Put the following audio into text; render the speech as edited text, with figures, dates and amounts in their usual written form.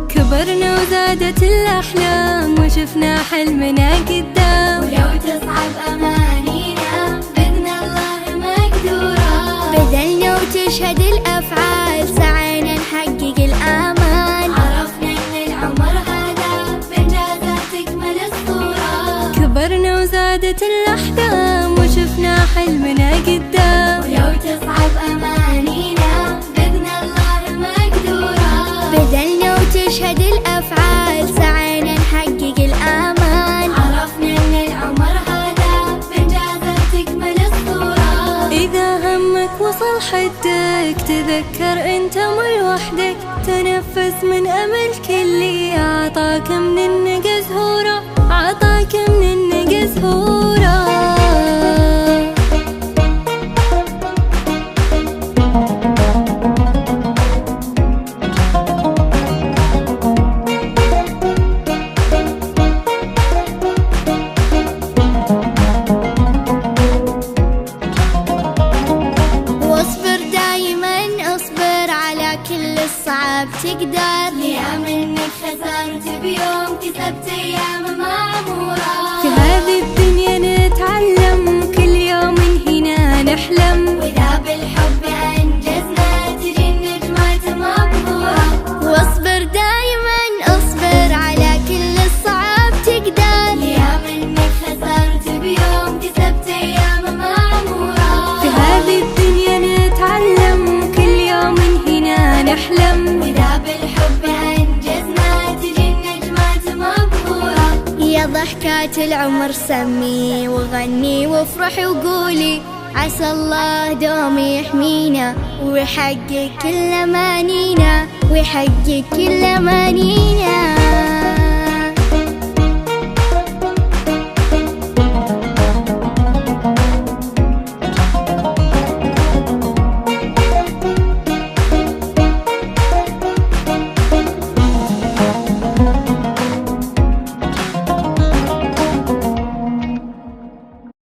كبرنا وزادت الأحلام وشفنا حلمنا قدام، ولو تصعب أمانينا بإذن الله مقدورة. بذلنا وتشهد الأفعال سعينا نحقق الآمال، عرفنا إن العمر هذا بإنجازات تكمل الصورة. كبرنا وزادت الأحلام وشفنا حلمنا قدام، ولو تصعب أمانينا بإذن الله مقدورة. بذلنا وتشهد الأفعال سعينا نحقق الآمال، عرفنا إن العمر هذا بإنجازات تكمل الصورة. إذا همك وصل حدك تذكر أنت مو لوحدك، تنفس من أمل كل عطاك من النقى زهورة، عطاك من النقى زهورة. واصبر دايما اصبر على كل الصعب تقدر، ليام إنك خسرت بيوم كسبت أيام معمورة. في هذه الدنيا نتعلم كل يوم هنا نحلم، وإذا بالحب أنجزنا تجي النجمات مبهورة. واصبر دايما اصبر على كل الصعب تقدر، ليام إنك خسرت بيوم كسبت أيام معمورة. في هذه الدنيا نتعلم كل يوم هنا نحلم، وإذا بالحب أنجزنا تجي النجمات مبهورة. يا ضحكات العمر سمي وغني وافرحي وقولي عسى الله دوم يحمينا ويحقق كل أمانينا، ويحقق كل أمانينا.